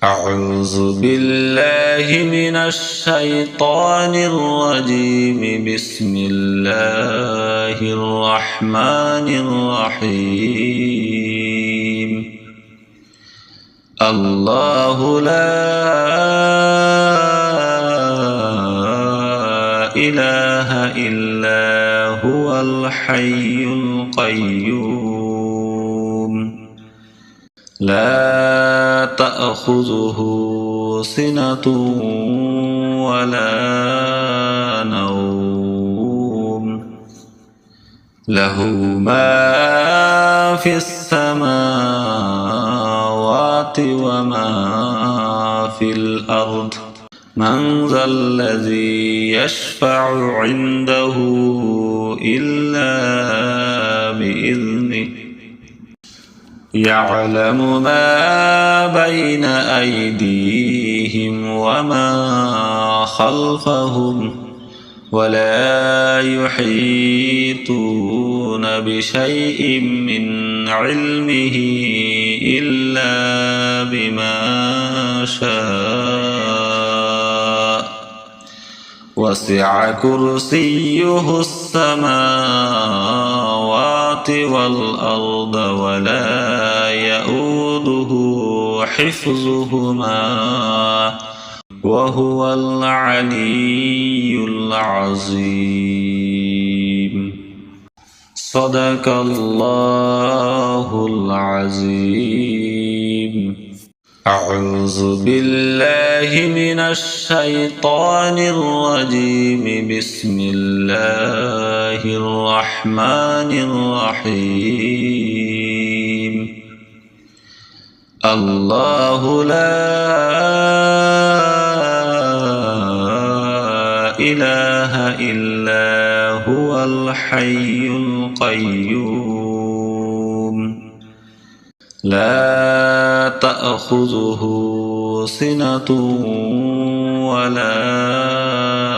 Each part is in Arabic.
أعوذ بالله من الشيطان الرجيم. بسم الله الرحمن الرحيم. الله لا إله إلا هو الحي القيوم لا تأخذه سنة ولا نوم له ما في السماوات وما في الأرض من ذا الذي يشفع عنده إلا بإذنه يعلم ما بين أيديهم وما خلفهم ولا يحيطون بشيء من علمه إلا بما شاء وسع كرسيه السماوات والأرض ولا يؤوده حفظهما وهو العلي العظيم. صدق الله العظيم. أعوذ بالله من الشيطان الرجيم. بسم الله الرحمن الرحيم. الله لا إله إلا هو الحي القيوم لا تأخذه سنة ولا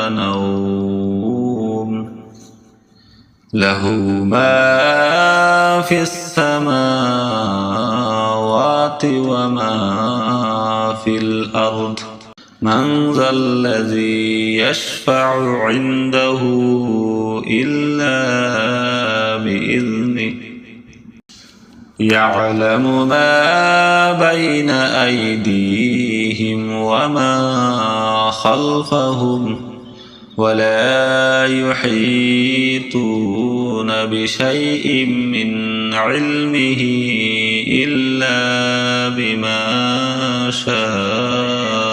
نوم له ما في السماوات وما في الأرض من ذا الذي يشفع عنده إلا بإذنه يعلم ما بين أيديهم وما خلفهم ولا يحيطون بشيء من علمه إلا بما شاء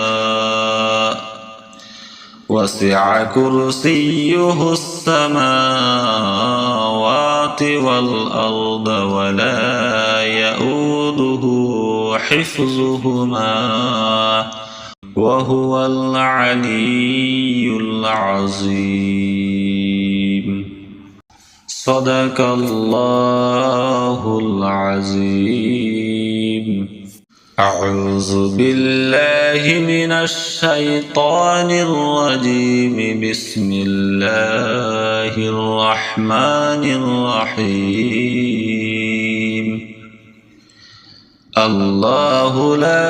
وسع كرسيه السماوات والأرض ولا يؤوده حفظهما وهو العلي العظيم. صدق الله العظيم. أعوذ بالله من الشيطان الرجيم. بسم الله الرحمن الرحيم. الله لا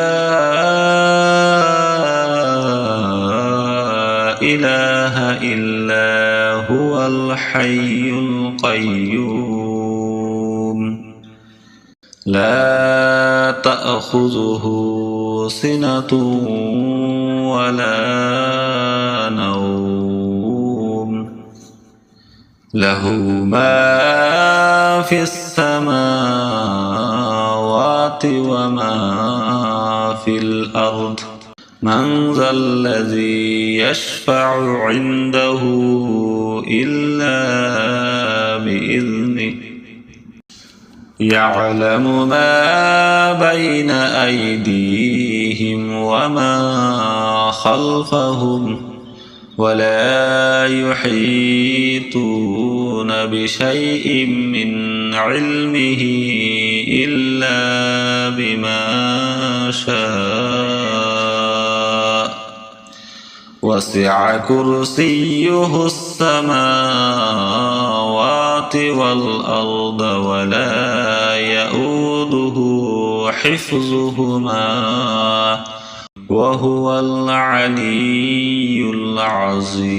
إله إلا هو الحي القيوم لا تأخذه سنة ولا نوم له ما في السماوات وما في الأرض من ذا الذي يشفع عنده إلا بإذنه يعلم ما بين أيديهم وما خلفهم ولا يحيطون بشيء من علمه إلا بما شاء وسع كرسيه السماوات والأرض ولا يؤوده حفظهما وهو العلي العظيم.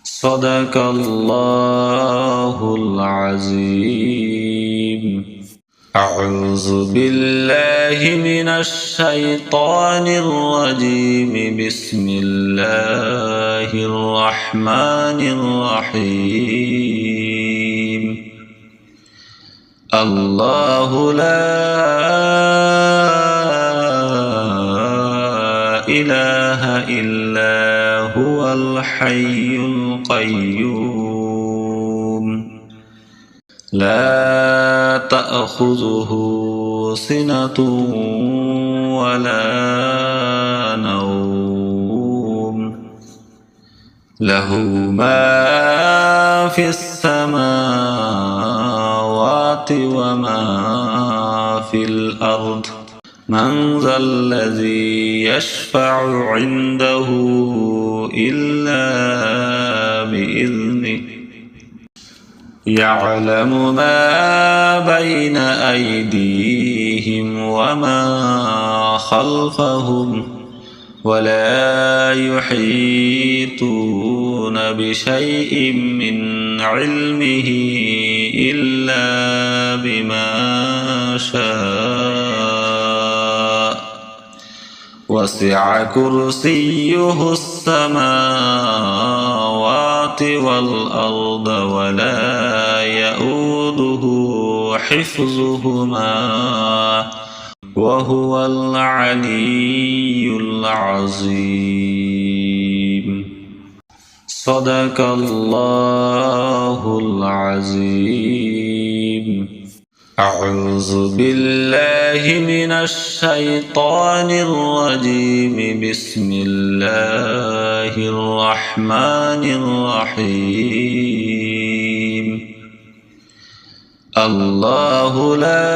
صدق الله العظيم. أعوذ بالله من الشيطان الرجيم. بسم الله الرحمن الرحيم. الله لا إله إلا هو الحي القيوم لا تأخذه سنة ولا نوم له ما في السماوات وما في الأرض من ذا الذي يشفع عنده إلا بإذنه يعلم ما بين أيديهم وما خلفهم ولا يحيطون بشيء من علمه إلا بما شاء وسع كرسيه السماوات والأرض ولا يؤوده حفظهما وهو العلي العظيم. صدق الله العظيم. أعوذ بالله من الشيطان الرجيم. بسم الله الرحمن الرحيم. الله لا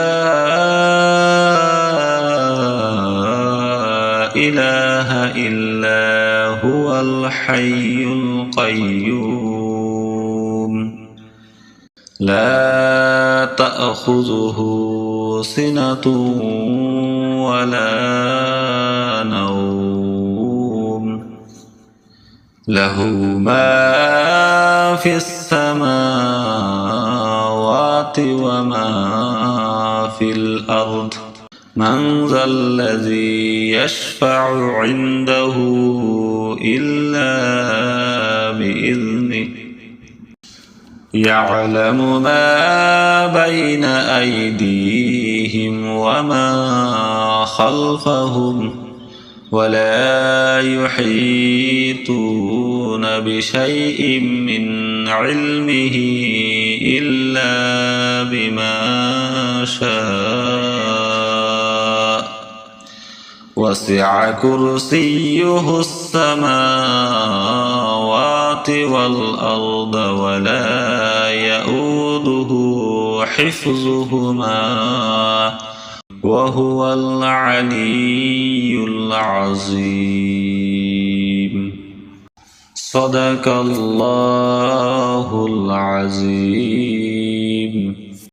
إله إلا هو الحي القيوم لا تأخذه سنة ولا نوم له ما في السماوات وما في الأرض من ذا الذي يشفع عنده إلا بإذنه يعلم ما بين أيديهم وما خلفهم ولا يحيطون بشيء من علمه إلا بما شاء وسع كرسيه السماوات والأرض ولا يؤوده حفظهما وهو العلي العظيم. صدق الله العظيم.